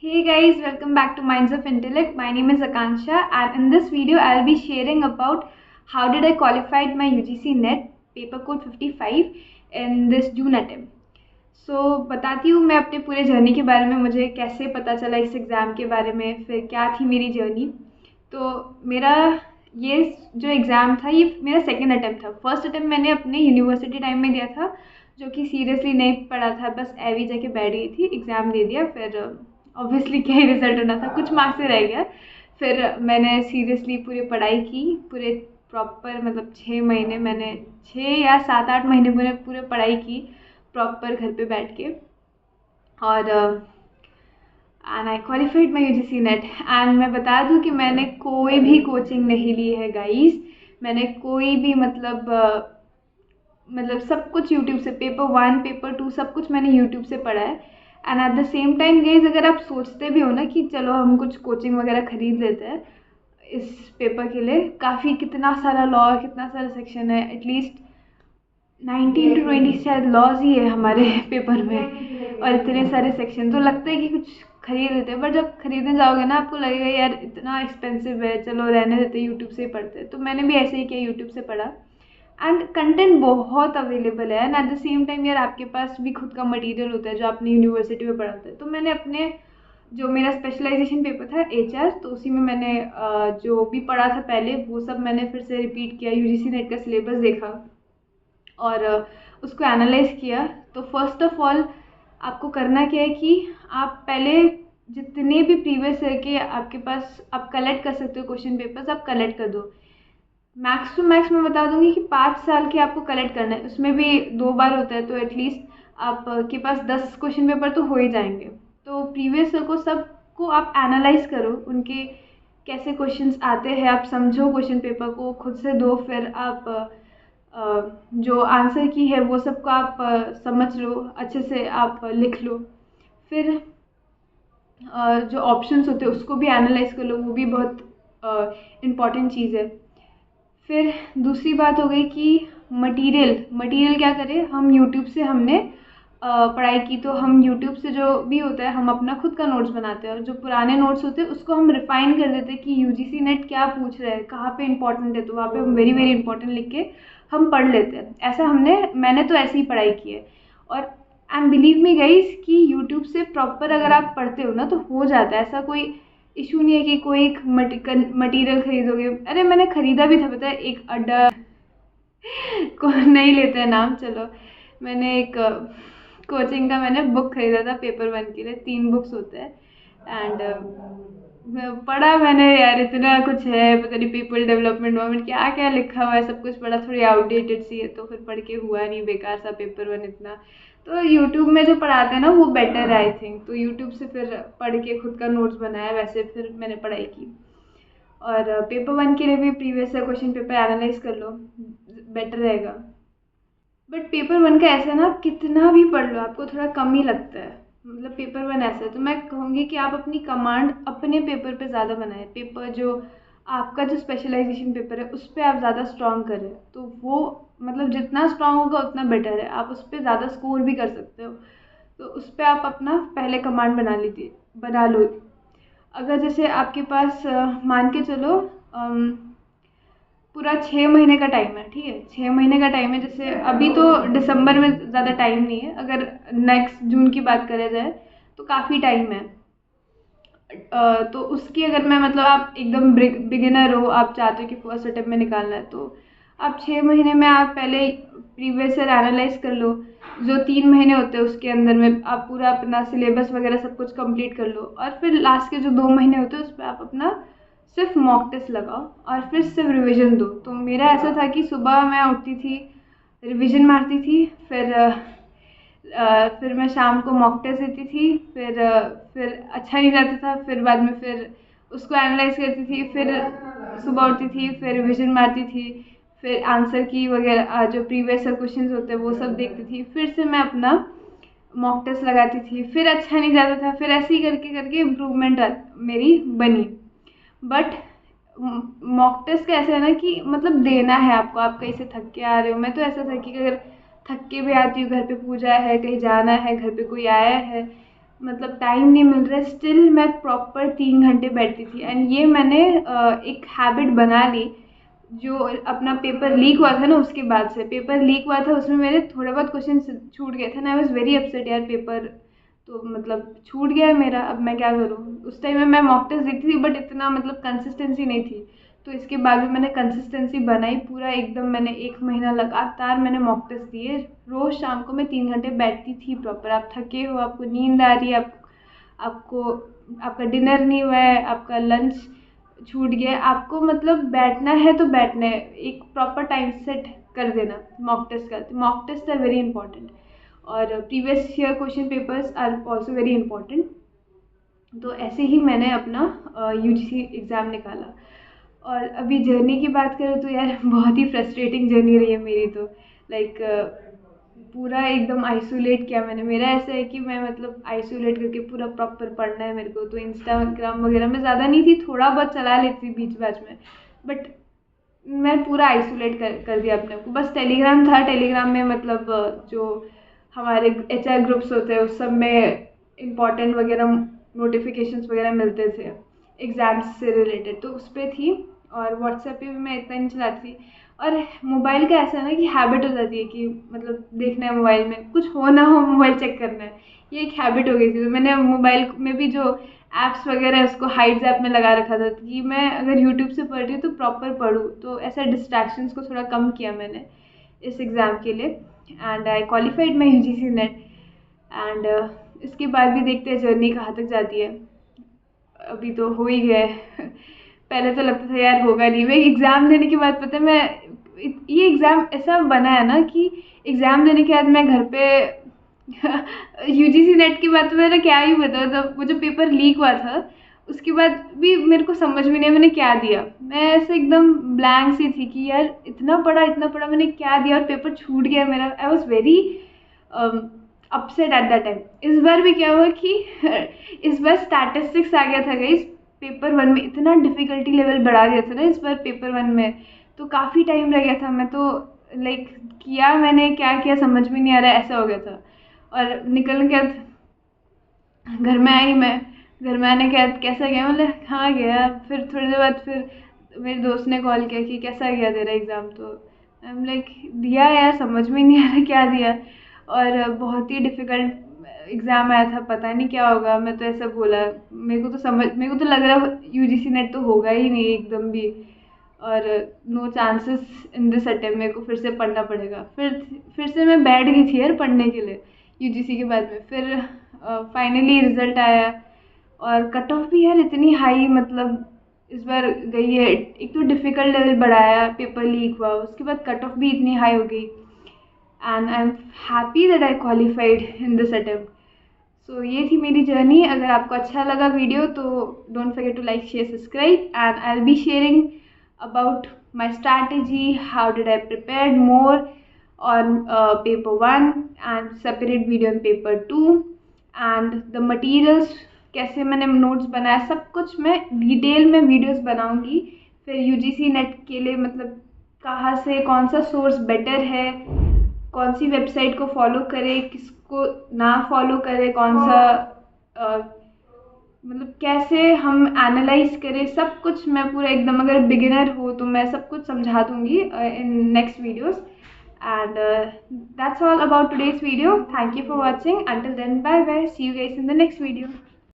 Hey guys, welcome back to Minds of Intellect. My name is Akansha, and in this video I'll be sharing about how did I qualified my UGC NET paper code 55 in this June attempt. बताती हूँ मैं अपने पूरे journey के बारे में, मुझे कैसे पता चला इस एग्ज़ाम के बारे में, फिर क्या थी मेरी जर्नी। तो मेरा ये जो एग्ज़ाम था ये मेरा सेकंड अटैम्प्ट था। फर्स्ट अटैम्प्ट मैंने अपने यूनिवर्सिटी टाइम में दिया था, जो कि सीरियसली नहीं पढ़ा था, बस एवी जाके बैठ गई थी, एग्ज़ाम दे दिया। फिर ऑब्वियसली क्या ही रिजल्ट होना था, कुछ मार्क्स से रह गया। फिर मैंने सीरियसली पूरी पढ़ाई की, पूरे प्रॉपर मतलब 6 महीने मैंने 6 या 7-8 महीने मैंने पूरे पढ़ाई की प्रॉपर घर पे बैठ के। और and I qualified my UGC net. And मैं बता दूं कि मैंने कोई भी कोचिंग नहीं ली है गाइस। मैंने कोई भी मतलब सब कुछ यूट्यूब से, पेपर 1 पेपर 2 सब कुछ मैंने यूट्यूब से पढ़ा है। And at the same time guys, अगर आप सोचते भी हो ना कि चलो हम कुछ कोचिंग वगैरह खरीद लेते हैं इस पेपर के लिए, काफ़ी कितना सारा लॉ, कितना सारा सेक्शन है, एटलीस्ट 19 to 20 शायद लॉज ही है हमारे पेपर में, और इतने सारे सेक्शन, तो लगता है कि कुछ खरीद लेते हैं। बट जब खरीदने जाओगे ना, आपको लगेगा यार इतना एक्सपेंसिव है, चलो रहने देते, यूट्यूब से ही पढ़ते हैं। तो मैंने भी ऐसे ही किया, यूट्यूब से पढ़ा। एंड कंटेंट बहुत अवेलेबल है, and at the same time यार आपके पास भी खुद का मटेरियल होता है जो आपने यूनिवर्सिटी में पढ़ा होता है। तो मैंने अपने जो मेरा स्पेशलाइजेशन पेपर था HR, तो उसी में मैंने जो भी पढ़ा था पहले वो सब मैंने फिर से रिपीट किया, UGC नेट का सिलेबस देखा और उसको एनालाइज किया। तो फर्स्ट ऑफ ऑल आपको करना क्या है कि आप पहले जितने भी प्रीवियस ईयर के आपके पास आप कलेक्ट कर सकते हो क्वेश्चन पेपर्स, आप कलेक्ट कर दो। मैक्स टू मैक्स मैं बता दूंगी कि 5 साल के आपको कलेक्ट करना है, उसमें भी 2 बार होता है, तो एटलीस्ट आपके पास 10 क्वेश्चन पेपर तो हो ही जाएंगे। तो प्रीवियस ईयर को सबको आप एनालाइज करो, उनके कैसे क्वेश्चंस आते हैं, आप समझो क्वेश्चन पेपर को, खुद से दो, फिर आप जो आंसर की है वो सबको आप समझ लो, अच्छे से आप लिख लो। फिर जो ऑप्शंस होते हैं उसको भी एनालाइज कर लो, वो भी बहुत इम्पॉर्टेंट चीज़ है। फिर दूसरी बात हो गई कि मटेरियल क्या करें, हम यूट्यूब से हमने पढ़ाई की, तो हम यूट्यूब से जो भी होता है हम अपना खुद का नोट्स बनाते हैं, और जो पुराने नोट्स होते हैं उसको हम रिफाइन कर देते हैं कि UGC नेट क्या पूछ रहा है, कहाँ पे इंपॉर्टेंट है, तो वहाँ पे हम वेरी वेरी इंपॉर्टेंट लिख के हम पढ़ लेते हैं। ऐसा मैंने तो ऐसे ही पढ़ाई की है। और एंड बिलीव मी गाइस कि यूट्यूब से प्रॉपर अगर आप पढ़ते हो ना तो हो जाता है, ऐसा कोई इशू नहीं है कि कोई मटेरियल खरीदोगे। अरे मैंने खरीदा भी था, पता है, एक अड्डा को नहीं लेते हैं नाम, चलो, मैंने एक कोचिंग का मैंने बुक खरीदा था पेपर 1 के लिए, 3 बुक्स होते हैं। एंड पढ़ा मैंने यार, इतना कुछ है, पता नहीं पीपल डेवलपमेंट वोमेंट क्या क्या लिखा हुआ है, सब कुछ पढ़ा, थोड़ी आउटडेटेड सी है, तो फिर पढ़ के हुआ नहीं, बेकार सा पेपर 1 इतना। तो यूट्यूब में जो पढ़ाते हैं ना वो बेटर है आई थिंक, तो यूट्यूब से फिर पढ़ के खुद का नोट्स बनाया, वैसे फिर मैंने पढ़ाई की। और पेपर 1 के लिए भी previous year question paper analyse कर लो, बेटर रहेगा। बट पेपर 1 का ऐसा ना, आप कितना भी पढ़ लो आपको थोड़ा कम ही लगता है, मतलब पेपर 1 ऐसा है। तो मैं कहूँगी कि आप अपनी कमांड अपने पेपर पे ज़्यादा बनाएं, पेपर जो आपका जो स्पेशलाइजेशन पेपर है उस पर आप ज़्यादा स्ट्रॉन्ग करें, तो वो मतलब जितना स्ट्रॉन्ग होगा उतना बेटर है, आप उस पर ज़्यादा स्कोर भी कर सकते हो। तो उस पर आप अपना पहले कमांड बना लो। अगर जैसे आपके पास मान के चलो पूरा 6 महीने का टाइम है, ठीक है, 6 महीने का टाइम है, जैसे अभी तो दिसंबर में ज़्यादा टाइम नहीं है, अगर नेक्स्ट जून की बात करें जाए तो काफ़ी टाइम है। तो उसकी अगर मैं मतलब आप एकदम बिगिनर हो, आप चाहते हो कि फर्स्ट अटेम्प्ट में निकालना है, तो आप 6 महीने में आप पहले प्रीवियस ईयर एनालाइज कर लो, जो 3 महीने होते हैं उसके अंदर में आप पूरा अपना सिलेबस वगैरह सब कुछ कंप्लीट कर लो, और फिर लास्ट के जो 2 महीने होते हैं उस पर आप अपना सिर्फ मॉक टेस्ट लगाओ और फिर सिर्फ रिवीजन दो। तो मेरा ऐसा था कि सुबह मैं उठती थी, रिवीजन मारती थी, फिर मैं शाम को मॉक टेस्ट देती थी, फिर अच्छा नहीं जाता था, फिर बाद में फिर उसको एनालाइज करती थी, फिर सुबह उठती थी, फिर रिवीजन मारती थी, फिर आंसर की वगैरह जो प्रीवियस क्वेश्चन होते हैं वो सब देखती थी, फिर से मैं अपना मॉक टेस्ट लगाती थी, फिर अच्छा नहीं जाता था, फिर ऐसे ही करके करके इम्प्रूवमेंट मेरी बनी। बट मॉक टेस्ट का ऐसा है ना कि मतलब देना है आपको, आप कहीं से थक के आ रहे हो, मैं तो ऐसा था कि अगर थक के भी आती हूँ, घर पे पूजा है, कहीं जाना है, घर पे कोई आया है, मतलब टाइम नहीं मिल रहा है, स्टिल मैं प्रॉपर 3 घंटे बैठती थी। एंड ये मैंने एक हैबिट बना ली। जो अपना पेपर लीक हुआ था ना, उसके बाद से पेपर लीक हुआ था, उसमें मेरे थोड़े बहुत क्वेश्चन छूट गए थे ना। आई वॉज वेरी अपसेट यार, पेपर तो मतलब छूट गया है मेरा, अब मैं क्या करूँ। उस टाइम में मैं मॉक टेस्ट देती थी, बट इतना मतलब कंसिस्टेंसी नहीं थी। तो इसके बाद भी मैंने कंसिस्टेंसी बनाई पूरा एकदम। मैंने 1 महीना लगातार मैंने मॉक टेस्ट दिए। रोज़ शाम को मैं 3 घंटे बैठती थी प्रॉपर। आप थके हो, आपको नींद आ रही है, आपको आपका डिनर नहीं हुआ है, आपका लंच छूट गया, आपको मतलब बैठना है तो बैठना है। एक प्रॉपर टाइम सेट कर देना मॉक टेस्ट का। Mock test are very important, और previous year question papers are also very important. तो ऐसे ही मैंने अपना यूजीसी एग्ज़ाम निकाला। और अभी जर्नी की बात करूँ तो यार बहुत ही फ्रस्ट्रेटिंग जर्नी रही है मेरी तो। लाइक पूरा एकदम आइसोलेट किया मैंने। मेरा ऐसा है कि मैं मतलब आइसोलेट करके पूरा प्रॉपर पढ़ना है मेरे को। तो इंस्टाग्राम वगैरह में ज़्यादा नहीं थी, थोड़ा बहुत चला लेती थी बीच बैच में, बट मैं पूरा आइसोलेट कर दिया अपने को। बस टेलीग्राम था, टेलीग्राम में मतलब जो हमारे HR ग्रुप्स होते हैं उस सब में इम्पॉर्टेंट वगैरह नोटिफिकेशंस वगैरह मिलते थे एग्ज़ाम्स से रिलेटेड, तो उस पर थी। और व्हाट्सएप पे भी मैं इतना नहीं चलाती थी। और मोबाइल का ऐसा है ना कि हैबिट हो जाती है कि मतलब देखना है मोबाइल में, कुछ हो ना हो मोबाइल चेक करना है, ये एक हैबिट हो गई थी। तो मैंने मोबाइल में भी जो ऐप्स वगैरह है उसको हाइड्स ऐप में लगा रखा था कि मैं अगर यूट्यूब से पढ़ रही हूँ तो प्रॉपर पढूँ। तो ऐसा डिस्ट्रैक्शंस को थोड़ा कम किया मैंने इस एग्ज़ाम के लिए। And I qualified my UGC net. And इसके बाद भी देखते हैं जर्नी कहाँ तक जाती है। अभी तो हो ही गया है पहले तो लगता था यार होगा नहीं। मैं एग्ज़ाम देने के बाद, पता है मैं ये एग्ज़ाम ऐसा बना है ना कि एग्ज़ाम देने के बाद मैं घर पे UGC नेट की बात तो मेरा क्या ही बताऊँ। तो वो जो पेपर लीक हुआ था उसके बाद भी मेरे को समझ में नहीं मैंने क्या दिया। मैं ऐसे एकदम ब्लैंक सी थी कि यार इतना पढ़ा मैंने क्या दिया, और पेपर छूट गया मेरा। I was very upset at that time. इस बार भी क्या हुआ कि इस बार स्टैटिस्टिक्स आ गया था गाइस पेपर 1 में। इतना डिफ़िकल्टी लेवल बढ़ा दिया था ना इस बार पेपर 1 में, तो काफ़ी टाइम लग गया था। मैं तो लाइक किया मैंने क्या किया समझ में नहीं आ रहा, ऐसा हो गया था। और निकल के घर में आई मैं। घर में आने के बाद कैसा गया, मतलब हाँ गया। फिर थोड़ी देर बाद फिर मेरे दोस्त ने कॉल किया कि कैसा गया तेरा एग्ज़ाम। तो आई एम लाइक दिया यार, समझ में नहीं आ रहा क्या दिया। और बहुत ही डिफ़िकल्ट एग्ज़ाम आया था, पता नहीं क्या होगा। मैं तो ऐसा बोला, मेरे को तो लग रहा UGC नेट तो होगा ही नहीं एकदम भी, और no chances in this attempt. मेरे को फिर से पढ़ना पड़ेगा। फिर से मैं बैठ गई थी यार पढ़ने के लिए UGC के बाद में। फिर फाइनली रिज़ल्ट आया, और कट ऑफ भी यार इतनी हाई, मतलब इस बार गई है। एक तो डिफ़िकल्ट लेवल बढ़ाया, पेपर लीक हुआ, उसके बाद कट ऑफ भी इतनी हाई हो गई। And I am happy that I qualified in this attempt. So ये थी मेरी जर्नी। अगर आपको अच्छा लगा वीडियो तो don't forget to like share subscribe, and I will be sharing about my strategy, how did I prepare more on paper 1 and separate video on paper 2, and the materials कैसे मैंने notes बनाया, सब कुछ मैं detail में videos बनाऊंगी। फिर UGC net के लिए मतलब कहाँ से कौन सा सोर्स बेटर है, कौन सी वेबसाइट को फॉलो करें, किसको ना फॉलो करें, कौन सा मतलब कैसे हम एनालाइज करें, सब कुछ मैं पूरा एकदम, अगर बिगिनर हो तो मैं सब कुछ समझा दूंगी in next videos. And that's all about today's video. Thank you for watching. Until then bye bye, see you guys in the next video.